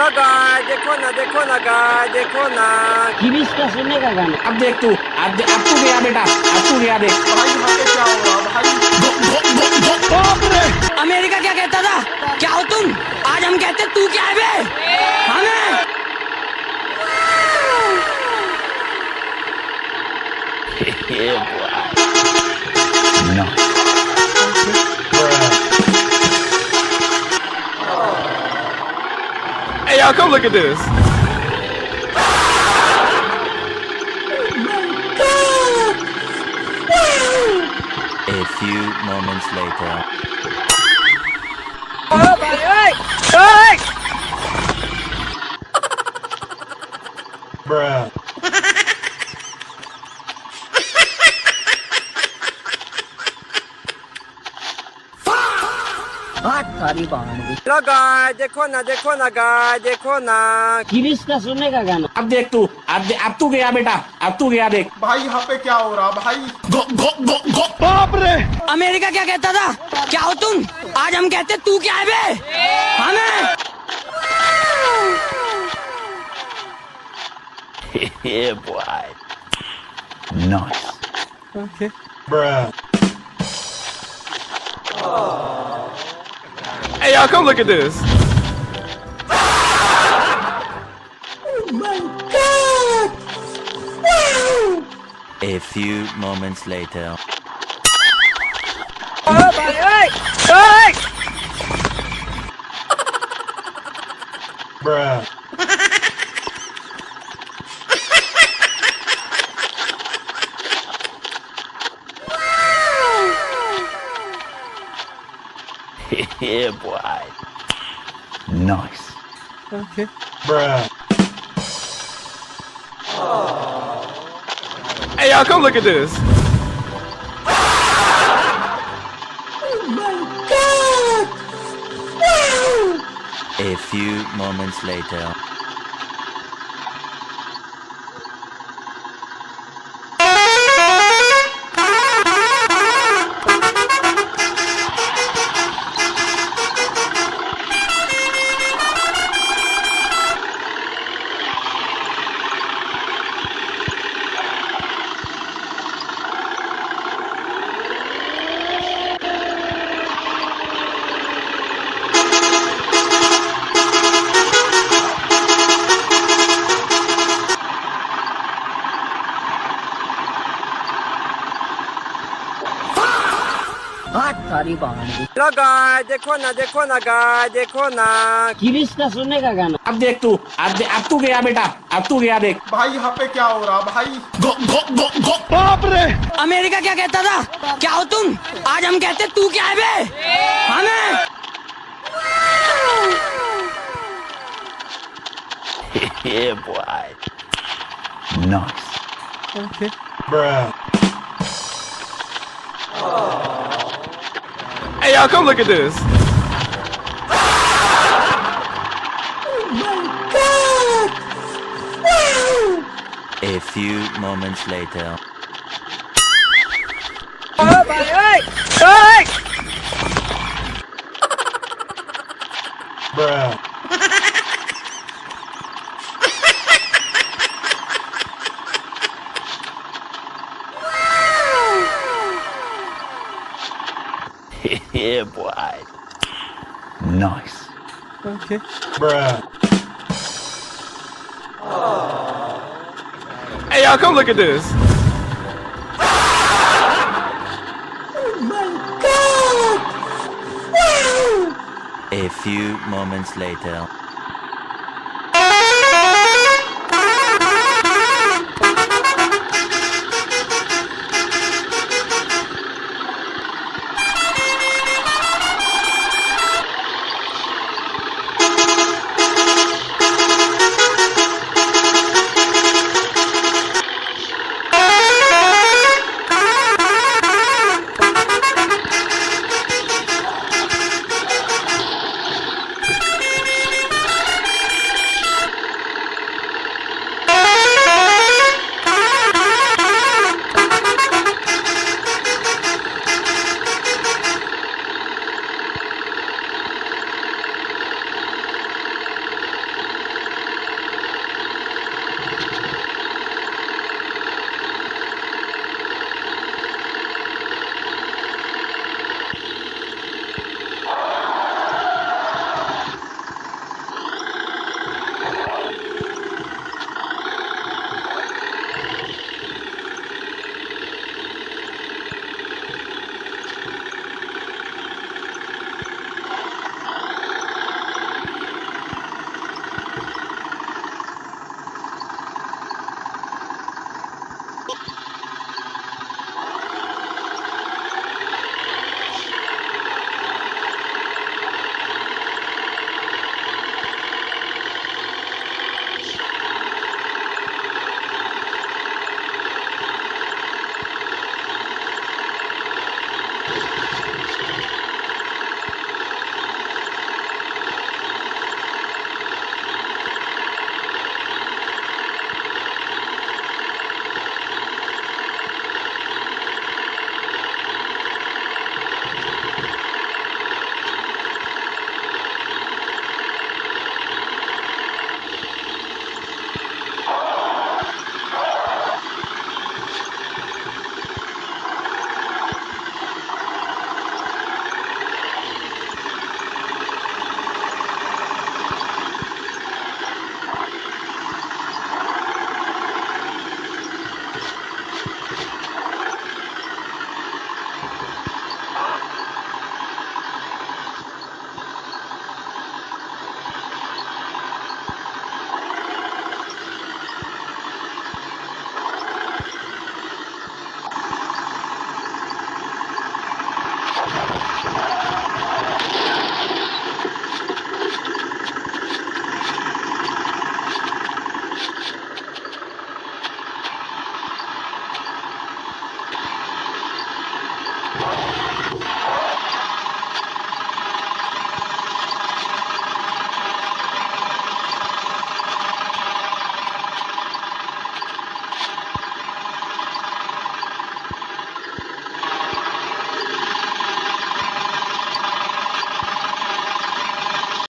गाय देखो ना गाय देखो ना। गिरीश का सुनने का गाना। अब देख तू, अब तू गया बेटा, अब तू गया देख। भाई यहाँ पे क्या हो रहा भाई? बाप रे! अमेरिका क्या कहता था? क्या हो तुम? आज हम कहते तू क्या है बे? हमें Hey y'all, come look at this. A few moments later. Bruh. बात सारी बहाने। गाय देखो ना गाय देखो ना। गिरीश का सुनने का गाना। अब देख तू, अब तू गया बेटा, अब तू गया देख। भाई यहाँ पे क्या हो रहा भाई? बाप रे! अमेरिका क्या कहता था? क्या हो तुम? आज हम कहते तू क्या है बे? हमें Yeah, boy. Nice. Okay. Bruh. Hey y'all, come look at this. A few moments later. Bruh. Yeah, boy. Nice. Okay. Bruh. Hey y'all, come look at this. A few moments later. बात सारी बहाने। गाय देखो ना गाय देखो ना। गिरीश का सुनने का गाना। अब देख तू, अब तू गया बेटा, अब तू गया देख। भाई यहाँ पे क्या हो रहा भाई? बाप रे! अमेरिका क्या कहता था? क्या हो तुम? आज हम कहते तू क्या है बे? हमें Yeah, boy. Nice. Okay. Bruh. Hey y'all, come look at this. A few moments later. Bruh. Yeah, boy. Nice. Okay. Bruh. Hey y'all, come look at this. A few moments later.